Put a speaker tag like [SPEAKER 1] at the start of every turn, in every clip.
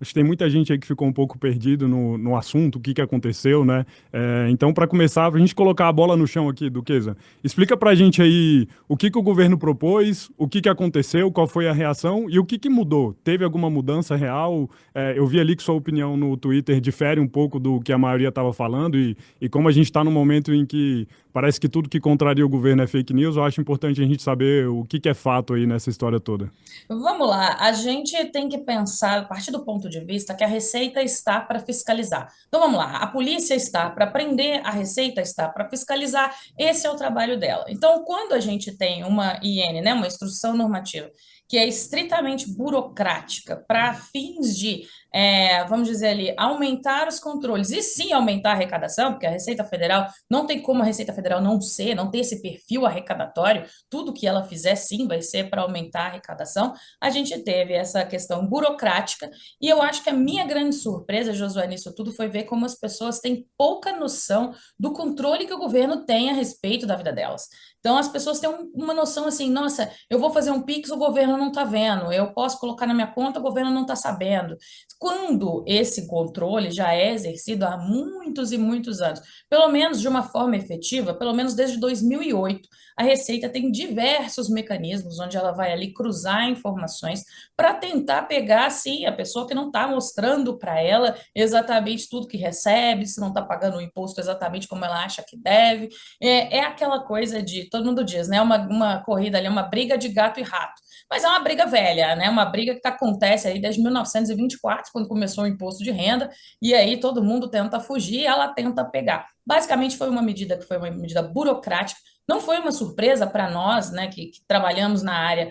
[SPEAKER 1] Acho que tem muita gente aí que ficou um pouco perdido no assunto, o que que aconteceu, né? Então, para começar, a gente colocar a bola no chão aqui, Duquesa, explica para a gente aí o que que o governo propôs, o que que aconteceu, qual foi a reação e o que que mudou. Teve alguma mudança real? Eu vi ali que sua opinião no Twitter difere um pouco do que a maioria estava falando e como a gente está num momento em que parece que tudo que contraria o governo é fake news, eu acho importante a gente saber o que que é fato aí nessa história toda.
[SPEAKER 2] Vamos lá, a gente tem que pensar, a partir do ponto de vista que a Receita está para fiscalizar. Então vamos lá, a polícia está para prender, a Receita está para fiscalizar, esse é o trabalho dela. Então, quando a gente tem uma IN, né, uma instrução normativa, que é estritamente burocrática para fins de, vamos dizer ali, aumentar os controles e sim aumentar a arrecadação, porque a Receita Federal não tem como a Receita Federal não ter esse perfil arrecadatório, tudo que ela fizer sim vai ser para aumentar a arrecadação. A gente teve essa questão burocrática, e eu acho que a minha grande surpresa, Josué, nisso tudo foi ver como as pessoas têm pouca noção do controle que o governo tem a respeito da vida delas. Então, as pessoas têm uma noção assim, nossa, eu vou fazer um Pix, o governo não está vendo, eu posso colocar na minha conta, o governo não está sabendo. Quando esse controle já é exercido há muitos e muitos anos, pelo menos de uma forma efetiva, pelo menos desde 2008, a Receita tem diversos mecanismos onde ela vai ali cruzar informações para tentar pegar, assim, a pessoa que não está mostrando para ela exatamente tudo que recebe, se não está pagando o imposto exatamente como ela acha que deve. É aquela coisa de, todo mundo diz, né? Uma corrida ali, uma briga de gato e rato. Mas é uma briga velha, né? Uma briga que acontece aí desde 1924, quando começou o imposto de renda, e aí todo mundo tenta fugir e ela tenta pegar. Basicamente foi uma medida que foi uma medida burocrática, não foi uma surpresa para nós, né, que trabalhamos na área,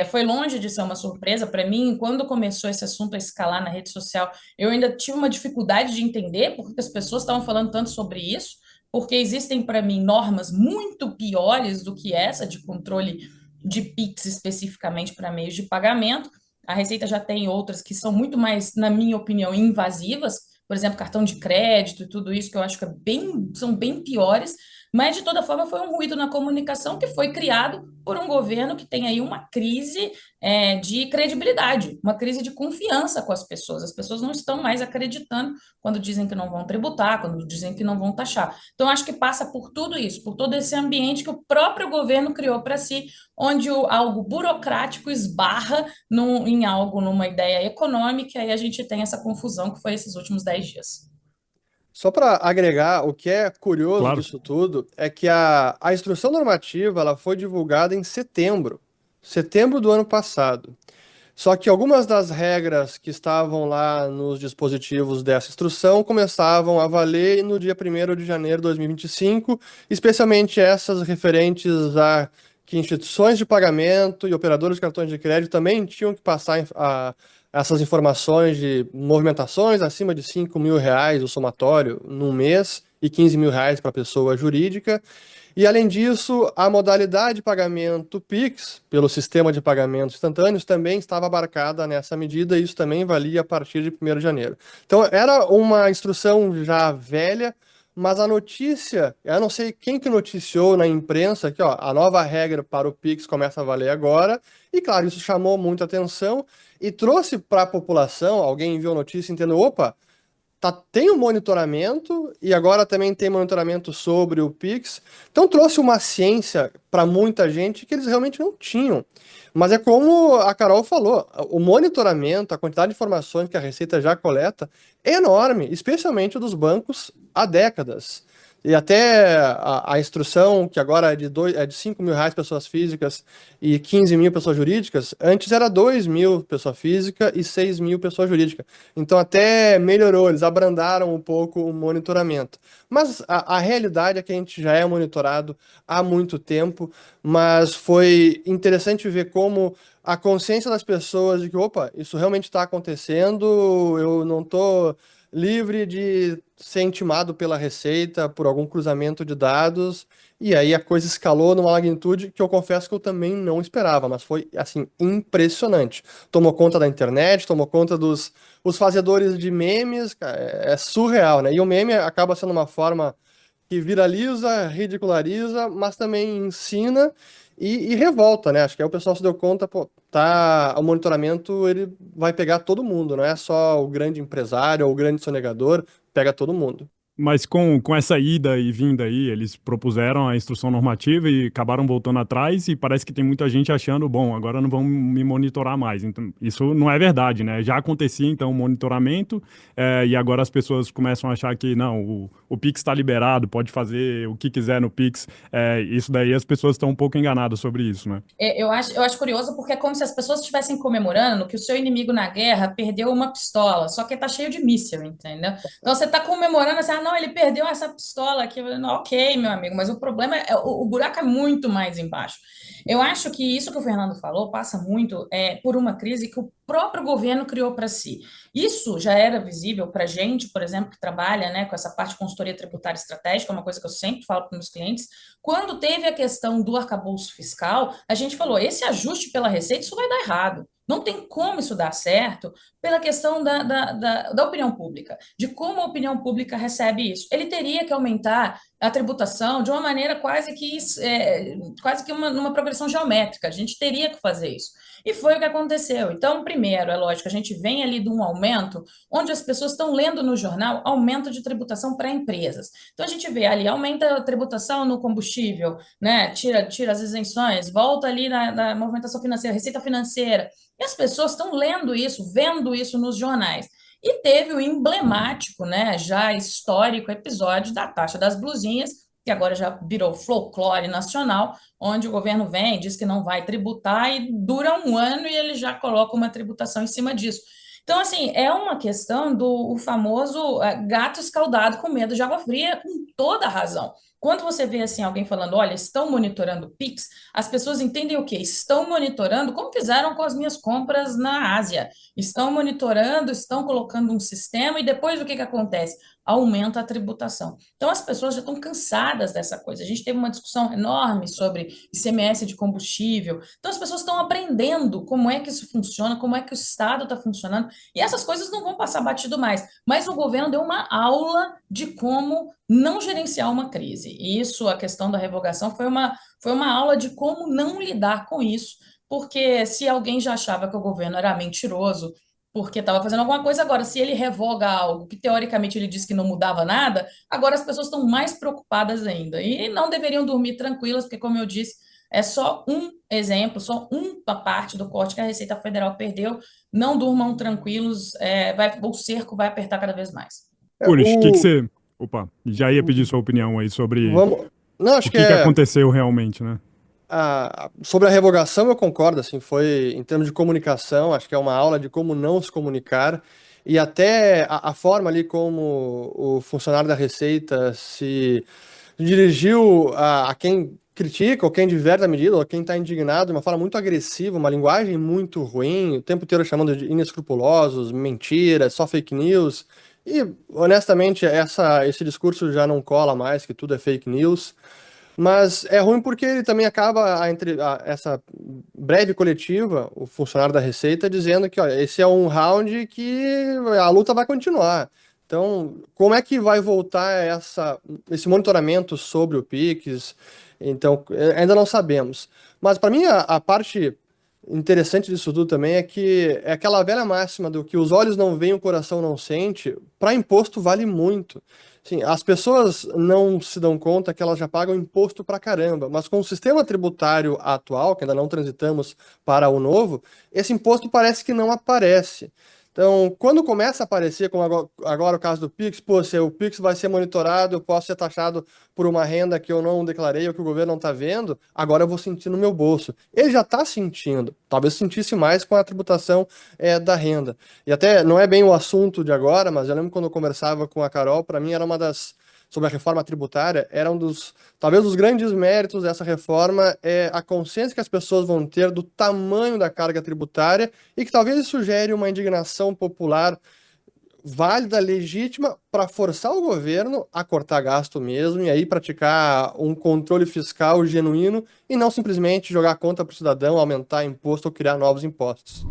[SPEAKER 2] foi longe de ser uma surpresa para mim. Quando começou esse assunto a escalar na rede social, eu ainda tive uma dificuldade de entender por que as pessoas estavam falando tanto sobre isso, porque existem para mim normas muito piores do que essa de controle de Pix especificamente para meios de pagamento. A Receita já tem outras que são muito mais, na minha opinião, invasivas, por exemplo, cartão de crédito e tudo isso, que eu acho que são bem piores, mas, de toda forma, foi um ruído na comunicação que foi criado por um governo que tem aí uma crise de credibilidade, uma crise de confiança com as pessoas. As pessoas não estão mais acreditando quando dizem que não vão tributar, quando dizem que não vão taxar. Então, acho que passa por tudo isso, por todo esse ambiente que o próprio governo criou para si, onde algo burocrático esbarra em algo, numa ideia econômica, e a gente tem essa confusão que foi esses últimos 10 dias.
[SPEAKER 3] Só para agregar, o que é curioso
[SPEAKER 1] Claro.
[SPEAKER 3] disso tudo é que a instrução normativa ela foi divulgada em setembro do ano passado. Só que algumas das regras que estavam lá nos dispositivos dessa instrução começavam a valer no dia 1º de janeiro de 2025, especialmente essas referentes a que instituições de pagamento e operadores de cartões de crédito também tinham que passar essas informações de movimentações acima de R$ 5.000 o somatório num mês e R$ 15.000 para pessoa jurídica. E, além disso, a modalidade de pagamento Pix, pelo sistema de pagamentos instantâneos, também estava abarcada nessa medida, e isso também valia a partir de 1º de janeiro. Então, era uma instrução já velha, mas a notícia, eu não sei quem que noticiou na imprensa que ó, a nova regra para o Pix começa a valer agora, e claro, isso chamou muita atenção e trouxe para a população, alguém viu a notícia e entendeu, opa, tem um monitoramento e agora também tem monitoramento sobre o Pix. Então trouxe uma ciência para muita gente que eles realmente não tinham. Mas é como a Carol falou, o monitoramento, a quantidade de informações que a Receita já coleta é enorme, especialmente dos bancos há décadas. E até a instrução, que agora é de R$ 5.000 pessoas físicas e 15.000 pessoas jurídicas, antes era 2.000 pessoa física e 6.000 pessoa jurídica. Então até melhorou, eles abrandaram um pouco o monitoramento. Mas a realidade é que a gente já é monitorado há muito tempo, mas foi interessante ver como a consciência das pessoas de que, opa, isso realmente está acontecendo, eu não estou livre de ser intimado pela Receita por algum cruzamento de dados, e aí a coisa escalou numa magnitude que eu confesso que eu também não esperava, mas foi, assim, impressionante. Tomou conta da internet, tomou conta dos os fazedores de memes, cara, é surreal, né? E o meme acaba sendo uma forma que viraliza, ridiculariza, mas também ensina e revolta, né? Acho que aí o pessoal se deu conta, pô, o monitoramento ele vai pegar todo mundo, não é só o grande empresário ou o grande sonegador, pega todo mundo.
[SPEAKER 1] Mas com essa ida e vinda aí, eles propuseram a instrução normativa e acabaram voltando atrás e parece que tem muita gente achando, bom, agora não vão me monitorar mais. Então, isso não é verdade, né? Já acontecia, então, o monitoramento e agora as pessoas começam a achar que, não, o Pix está liberado, pode fazer o que quiser no Pix. Isso daí as pessoas estão um pouco enganadas sobre isso, né?
[SPEAKER 2] Eu acho curioso porque é como se as pessoas estivessem comemorando que o seu inimigo na guerra perdeu uma pistola, só que tá cheio de míssil, entendeu? Então você tá comemorando assim, ah, não, ele perdeu essa pistola aqui. Não, ok, meu amigo, mas o problema o buraco é muito mais embaixo. Eu acho que isso que o Fernando falou passa muito por uma crise que o próprio governo criou para si. Isso já era visível para a gente, por exemplo, que trabalha, né, com essa parte de consultoria tributária estratégica, é uma coisa que eu sempre falo para os meus clientes. Quando teve a questão do arcabouço fiscal, a gente falou: esse ajuste pela Receita, isso vai dar errado. Não tem como isso dar certo pela questão da opinião pública, de como a opinião pública recebe isso. Ele teria que aumentar a tributação de uma maneira quase que numa progressão geométrica. A gente teria que fazer isso. E foi o que aconteceu. Então, primeiro, é lógico, a gente vem ali de um aumento onde as pessoas estão lendo no jornal aumento de tributação para empresas. Então, a gente vê ali, aumenta a tributação no combustível, né? Tira as isenções, volta ali na movimentação financeira, receita financeira. E as pessoas estão lendo isso, vendo isso nos jornais. E teve o emblemático, né, já histórico episódio da taxa das blusinhas, que agora já virou folclore nacional, onde o governo vem, diz que não vai tributar e dura um ano e ele já coloca uma tributação em cima disso. Então, assim, é uma questão do famoso gato escaldado com medo de água fria, com toda a razão. Quando você vê assim alguém falando, olha, estão monitorando o Pix, as pessoas entendem o quê? Estão monitorando como fizeram com as minhas compras na Ásia. Estão monitorando, estão colocando um sistema e depois o que acontece? Aumenta a tributação. Então as pessoas já estão cansadas dessa coisa. A gente teve uma discussão enorme sobre ICMS de combustível. Então as pessoas estão aprendendo como é que isso funciona, como é que o Estado está funcionando, e essas coisas não vão passar batido mais. Mas o governo deu uma aula de como não gerenciar uma crise. E isso, a questão da revogação, foi uma aula de como não lidar com isso, porque se alguém já achava que o governo era mentiroso, porque estava fazendo alguma coisa, agora, se ele revoga algo que teoricamente ele disse que não mudava nada, agora as pessoas estão mais preocupadas ainda. E não deveriam dormir tranquilas, porque, como eu disse, é só um exemplo, só uma parte do corte que a Receita Federal perdeu. Não durmam tranquilos, o cerco vai apertar cada vez mais.
[SPEAKER 3] É,
[SPEAKER 1] Punish, o que que
[SPEAKER 3] o,
[SPEAKER 1] você... Opa, já ia pedir sua opinião aí sobre
[SPEAKER 3] vamos, não,
[SPEAKER 1] o
[SPEAKER 3] acho que
[SPEAKER 1] que aconteceu realmente, né?
[SPEAKER 3] sobre a revogação eu concordo, assim, foi em termos de comunicação, acho que é uma aula de como não se comunicar e até a forma ali como o funcionário da Receita se dirigiu a quem critica ou quem diverte a medida ou quem está indignado de uma forma muito agressiva, uma linguagem muito ruim, o tempo inteiro chamando de inescrupulosos, mentiras, só fake news. E, honestamente, esse discurso já não cola mais, que tudo é fake news. Mas é ruim porque ele também acaba essa breve coletiva, o funcionário da Receita, dizendo que, olha, esse é um round que a luta vai continuar. Então, como é que vai voltar esse monitoramento sobre o Pix? Então, ainda não sabemos. Mas para mim a parte interessante disso tudo também é que é aquela velha máxima do que os olhos não veem, o coração não sente. Para imposto vale muito. Sim, as pessoas não se dão conta que elas já pagam imposto pra caramba, mas com o sistema tributário atual, que ainda não transitamos para o novo, esse imposto parece que não aparece. Então, quando começa a aparecer, como agora o caso do Pix, pô, se o Pix vai ser monitorado, eu posso ser taxado por uma renda que eu não declarei ou que o governo não está vendo, agora eu vou sentir no meu bolso. Ele já está sentindo, talvez sentisse mais com a tributação da renda. E até não é bem o assunto de agora, mas eu lembro quando eu conversava com a Carol, para mim era sobre a reforma tributária, era talvez dos grandes méritos dessa reforma é a consciência que as pessoas vão ter do tamanho da carga tributária e que talvez isso gere uma indignação popular válida, legítima, para forçar o governo a cortar gasto mesmo e aí praticar um controle fiscal genuíno e não simplesmente jogar a conta para o cidadão, aumentar imposto ou criar novos impostos.